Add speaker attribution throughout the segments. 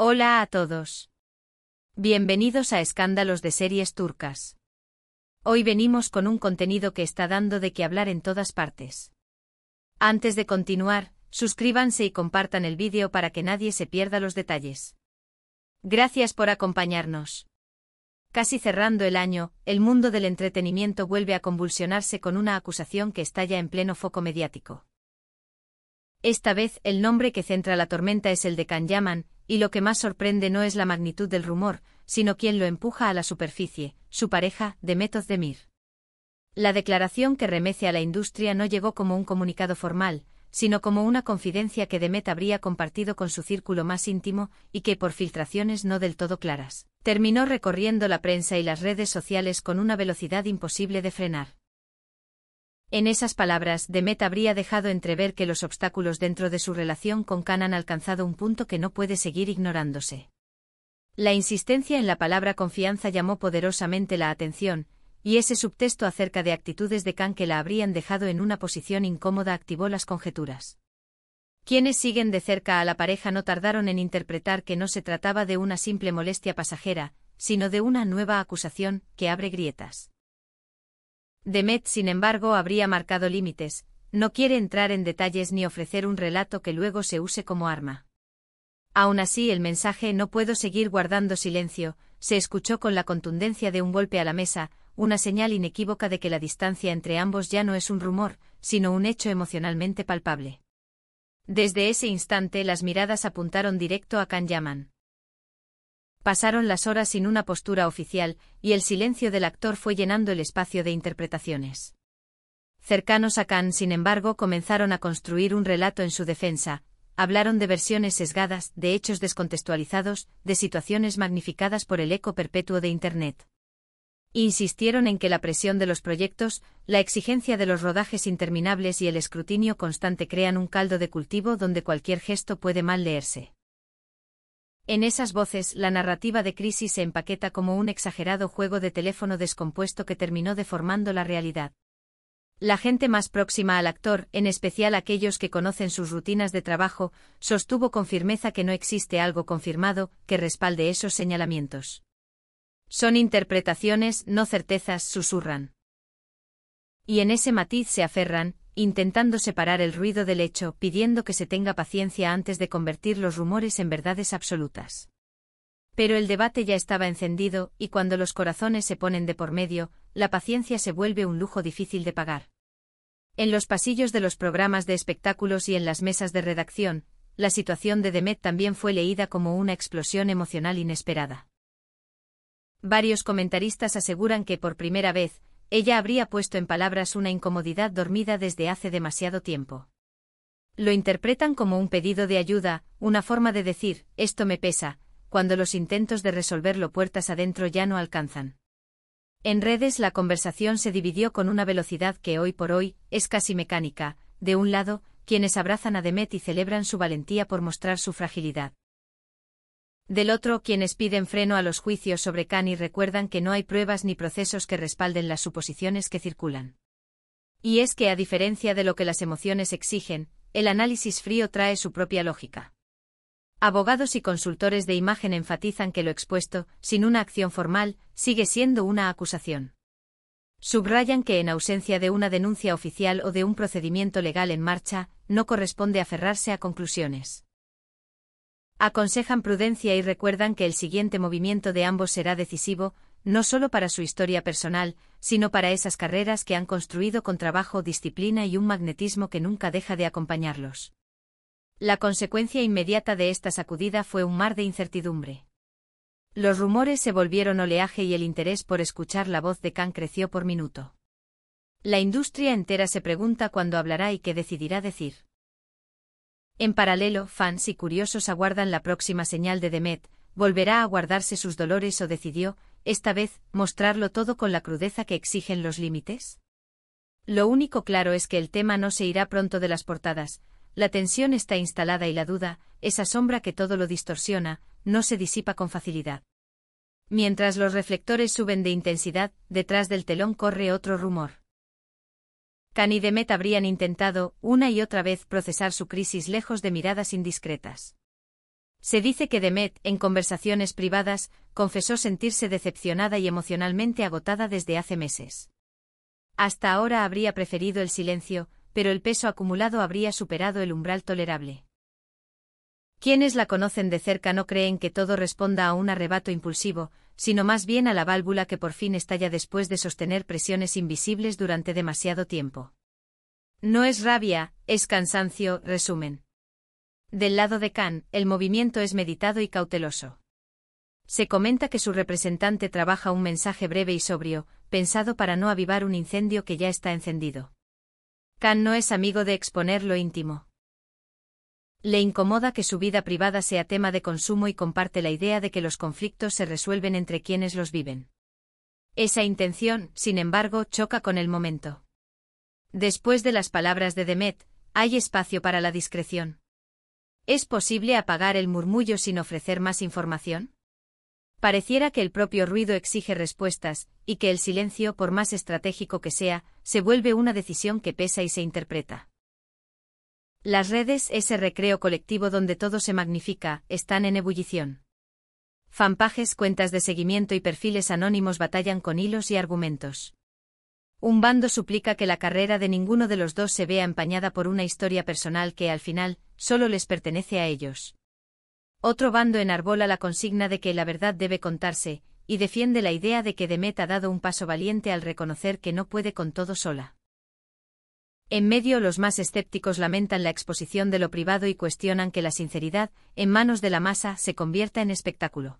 Speaker 1: Hola a todos. Bienvenidos a Escándalos de Series Turcas. Hoy venimos con un contenido que está dando de qué hablar en todas partes. Antes de continuar, suscríbanse y compartan el vídeo para que nadie se pierda los detalles. Gracias por acompañarnos. Casi cerrando el año, el mundo del entretenimiento vuelve a convulsionarse con una acusación que estalla en pleno foco mediático. Esta vez, el nombre que centra la tormenta es el de Can Yaman, y lo que más sorprende no es la magnitud del rumor, sino quien lo empuja a la superficie, su pareja, Demet Özdemir. La declaración que remece a la industria no llegó como un comunicado formal, sino como una confidencia que Demet habría compartido con su círculo más íntimo y que, por filtraciones no del todo claras, terminó recorriendo la prensa y las redes sociales con una velocidad imposible de frenar. En esas palabras, Demet habría dejado entrever que los obstáculos dentro de su relación con Can han alcanzado un punto que no puede seguir ignorándose. La insistencia en la palabra confianza llamó poderosamente la atención, y ese subtexto acerca de actitudes de Can que la habrían dejado en una posición incómoda activó las conjeturas. Quienes siguen de cerca a la pareja no tardaron en interpretar que no se trataba de una simple molestia pasajera, sino de una nueva acusación que abre grietas. Demet, sin embargo, habría marcado límites, no quiere entrar en detalles ni ofrecer un relato que luego se use como arma. Aún así, el mensaje "no puedo seguir guardando silencio" se escuchó con la contundencia de un golpe a la mesa, una señal inequívoca de que la distancia entre ambos ya no es un rumor, sino un hecho emocionalmente palpable. Desde ese instante las miradas apuntaron directo a Can Yaman. Pasaron las horas sin una postura oficial, y el silencio del actor fue llenando el espacio de interpretaciones. Cercanos a Can, sin embargo, comenzaron a construir un relato en su defensa, hablaron de versiones sesgadas, de hechos descontextualizados, de situaciones magnificadas por el eco perpetuo de Internet. Insistieron en que la presión de los proyectos, la exigencia de los rodajes interminables y el escrutinio constante crean un caldo de cultivo donde cualquier gesto puede mal leerse. En esas voces, la narrativa de crisis se empaqueta como un exagerado juego de teléfono descompuesto que terminó deformando la realidad. La gente más próxima al actor, en especial aquellos que conocen sus rutinas de trabajo, sostuvo con firmeza que no existe algo confirmado que respalde esos señalamientos. Son interpretaciones, no certezas, susurran. Y en ese matiz se aferran, intentando separar el ruido del hecho, pidiendo que se tenga paciencia antes de convertir los rumores en verdades absolutas. Pero el debate ya estaba encendido, y cuando los corazones se ponen de por medio, la paciencia se vuelve un lujo difícil de pagar. En los pasillos de los programas de espectáculos y en las mesas de redacción, la situación de Demet también fue leída como una explosión emocional inesperada. Varios comentaristas aseguran que por primera vez, ella habría puesto en palabras una incomodidad dormida desde hace demasiado tiempo. Lo interpretan como un pedido de ayuda, una forma de decir, esto me pesa, cuando los intentos de resolverlo puertas adentro ya no alcanzan. En redes la conversación se dividió con una velocidad que hoy por hoy es casi mecánica, de un lado, quienes abrazan a Demet y celebran su valentía por mostrar su fragilidad. Del otro, quienes piden freno a los juicios sobre Can y recuerdan que no hay pruebas ni procesos que respalden las suposiciones que circulan. Y es que, a diferencia de lo que las emociones exigen, el análisis frío trae su propia lógica. Abogados y consultores de imagen enfatizan que lo expuesto, sin una acción formal, sigue siendo una acusación. Subrayan que en ausencia de una denuncia oficial o de un procedimiento legal en marcha, no corresponde aferrarse a conclusiones. Aconsejan prudencia y recuerdan que el siguiente movimiento de ambos será decisivo, no solo para su historia personal, sino para esas carreras que han construido con trabajo, disciplina y un magnetismo que nunca deja de acompañarlos. La consecuencia inmediata de esta sacudida fue un mar de incertidumbre. Los rumores se volvieron oleaje y el interés por escuchar la voz de Can creció por minuto. La industria entera se pregunta cuándo hablará y qué decidirá decir. En paralelo, fans y curiosos aguardan la próxima señal de Demet, ¿volverá a guardarse sus dolores o decidió, esta vez, mostrarlo todo con la crudeza que exigen los límites? Lo único claro es que el tema no se irá pronto de las portadas, la tensión está instalada y la duda, esa sombra que todo lo distorsiona, no se disipa con facilidad. Mientras los reflectores suben de intensidad, detrás del telón corre otro rumor. Can y Demet habrían intentado, una y otra vez, procesar su crisis lejos de miradas indiscretas. Se dice que Demet, en conversaciones privadas, confesó sentirse decepcionada y emocionalmente agotada desde hace meses. Hasta ahora habría preferido el silencio, pero el peso acumulado habría superado el umbral tolerable. Quienes la conocen de cerca no creen que todo responda a un arrebato impulsivo, sino más bien a la válvula que por fin estalla después de sostener presiones invisibles durante demasiado tiempo. No es rabia, es cansancio, resumen. Del lado de Khan, el movimiento es meditado y cauteloso. Se comenta que su representante trabaja un mensaje breve y sobrio, pensado para no avivar un incendio que ya está encendido. Khan no es amigo de exponer lo íntimo. Le incomoda que su vida privada sea tema de consumo y comparte la idea de que los conflictos se resuelven entre quienes los viven. Esa intención, sin embargo, choca con el momento. Después de las palabras de Demet, hay espacio para la discreción. ¿Es posible apagar el murmullo sin ofrecer más información? Pareciera que el propio ruido exige respuestas, y que el silencio, por más estratégico que sea, se vuelve una decisión que pesa y se interpreta. Las redes, ese recreo colectivo donde todo se magnifica, están en ebullición. Fanpages, cuentas de seguimiento y perfiles anónimos batallan con hilos y argumentos. Un bando suplica que la carrera de ninguno de los dos se vea empañada por una historia personal que, al final, solo les pertenece a ellos. Otro bando enarbola la consigna de que la verdad debe contarse, y defiende la idea de que Demet ha dado un paso valiente al reconocer que no puede con todo sola. En medio, los más escépticos lamentan la exposición de lo privado y cuestionan que la sinceridad, en manos de la masa, se convierta en espectáculo.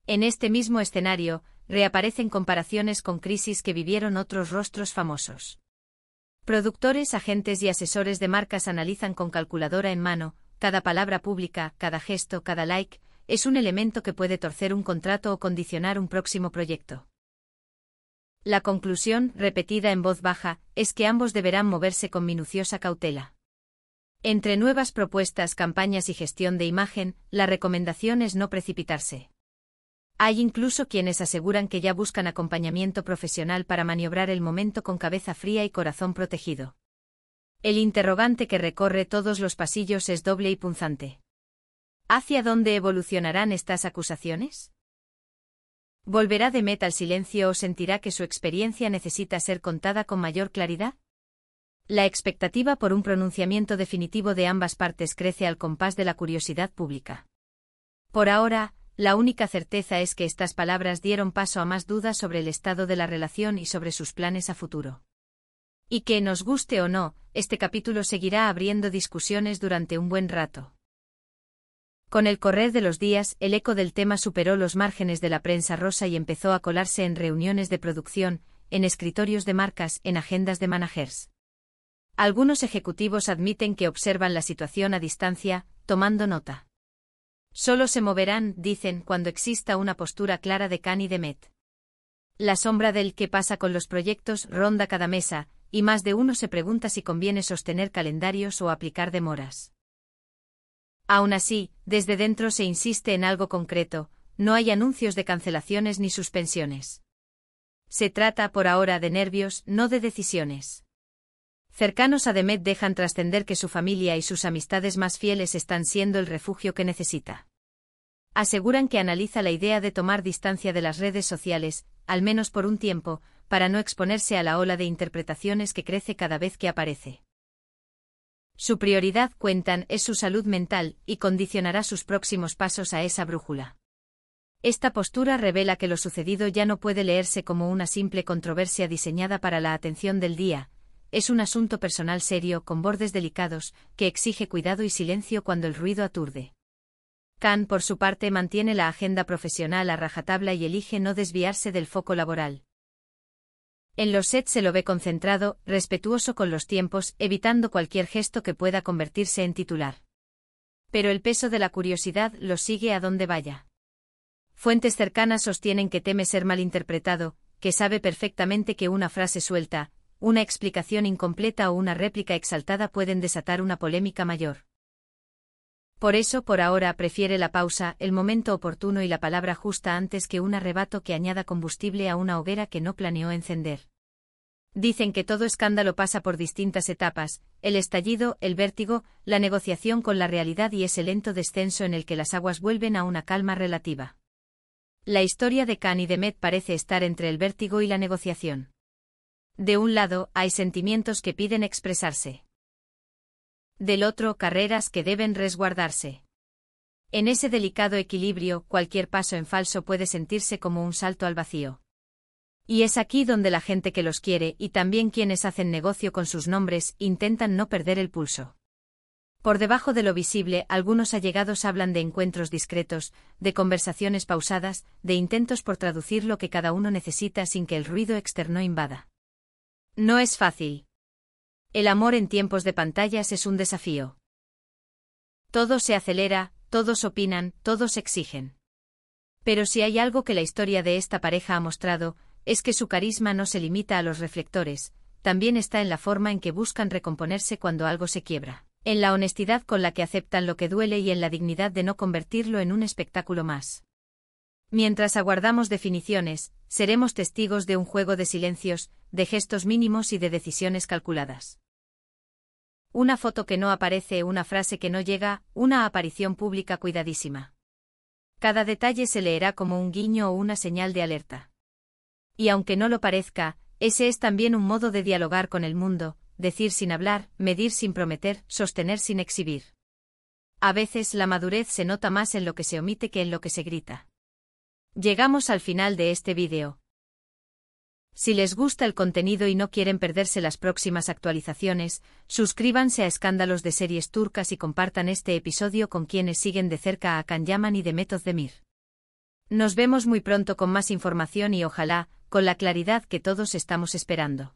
Speaker 1: En este mismo escenario, reaparecen comparaciones con crisis que vivieron otros rostros famosos. Productores, agentes y asesores de marcas analizan con calculadora en mano, cada palabra pública, cada gesto, cada like, es un elemento que puede torcer un contrato o condicionar un próximo proyecto. La conclusión, repetida en voz baja, es que ambos deberán moverse con minuciosa cautela. Entre nuevas propuestas, campañas y gestión de imagen, la recomendación es no precipitarse. Hay incluso quienes aseguran que ya buscan acompañamiento profesional para maniobrar el momento con cabeza fría y corazón protegido. El interrogante que recorre todos los pasillos es doble y punzante. ¿Hacia dónde evolucionarán estas acusaciones? ¿Volverá Demet al silencio o sentirá que su experiencia necesita ser contada con mayor claridad? La expectativa por un pronunciamiento definitivo de ambas partes crece al compás de la curiosidad pública. Por ahora, la única certeza es que estas palabras dieron paso a más dudas sobre el estado de la relación y sobre sus planes a futuro. Y que, nos guste o no, este capítulo seguirá abriendo discusiones durante un buen rato. Con el correr de los días, el eco del tema superó los márgenes de la prensa rosa y empezó a colarse en reuniones de producción, en escritorios de marcas, en agendas de managers. Algunos ejecutivos admiten que observan la situación a distancia, tomando nota. Solo se moverán, dicen, cuando exista una postura clara de Khan y Demet. La sombra del ¿qué pasa con los proyectos? Ronda cada mesa, y más de uno se pregunta si conviene sostener calendarios o aplicar demoras. Aún así, desde dentro se insiste en algo concreto, no hay anuncios de cancelaciones ni suspensiones. Se trata, por ahora, de nervios, no de decisiones. Cercanos a Demet dejan trascender que su familia y sus amistades más fieles están siendo el refugio que necesita. Aseguran que analiza la idea de tomar distancia de las redes sociales, al menos por un tiempo, para no exponerse a la ola de interpretaciones que crece cada vez que aparece. Su prioridad, cuentan, es su salud mental, y condicionará sus próximos pasos a esa brújula. Esta postura revela que lo sucedido ya no puede leerse como una simple controversia diseñada para la atención del día. Es un asunto personal serio, con bordes delicados, que exige cuidado y silencio cuando el ruido aturde. Khan, por su parte, mantiene la agenda profesional a rajatabla y elige no desviarse del foco laboral. En los sets se lo ve concentrado, respetuoso con los tiempos, evitando cualquier gesto que pueda convertirse en titular. Pero el peso de la curiosidad lo sigue a donde vaya. Fuentes cercanas sostienen que teme ser malinterpretado, que sabe perfectamente que una frase suelta, una explicación incompleta o una réplica exaltada pueden desatar una polémica mayor. Por eso, por ahora, prefiere la pausa, el momento oportuno y la palabra justa antes que un arrebato que añada combustible a una hoguera que no planeó encender. Dicen que todo escándalo pasa por distintas etapas: el estallido, el vértigo, la negociación con la realidad y ese lento descenso en el que las aguas vuelven a una calma relativa. La historia de Khan y de Met parece estar entre el vértigo y la negociación. De un lado, hay sentimientos que piden expresarse. Del otro, carreras que deben resguardarse. En ese delicado equilibrio, cualquier paso en falso puede sentirse como un salto al vacío. Y es aquí donde la gente que los quiere, y también quienes hacen negocio con sus nombres, intentan no perder el pulso. Por debajo de lo visible, algunos allegados hablan de encuentros discretos, de conversaciones pausadas, de intentos por traducir lo que cada uno necesita sin que el ruido externo invada. No es fácil. El amor en tiempos de pantallas es un desafío. Todo se acelera, todos opinan, todos exigen. Pero si hay algo que la historia de esta pareja ha mostrado, es que su carisma no se limita a los reflectores, también está en la forma en que buscan recomponerse cuando algo se quiebra, en la honestidad con la que aceptan lo que duele y en la dignidad de no convertirlo en un espectáculo más. Mientras aguardamos definiciones, seremos testigos de un juego de silencios, de gestos mínimos y de decisiones calculadas. Una foto que no aparece, una frase que no llega, una aparición pública cuidadísima. Cada detalle se leerá como un guiño o una señal de alerta. Y aunque no lo parezca, ese es también un modo de dialogar con el mundo, decir sin hablar, medir sin prometer, sostener sin exhibir. A veces la madurez se nota más en lo que se omite que en lo que se grita. Llegamos al final de este vídeo. Si les gusta el contenido y no quieren perderse las próximas actualizaciones, suscríbanse a Escándalos de Series Turcas y compartan este episodio con quienes siguen de cerca a Can Yaman y Demet Özdemir. Nos vemos muy pronto con más información y ojalá, con la claridad que todos estamos esperando.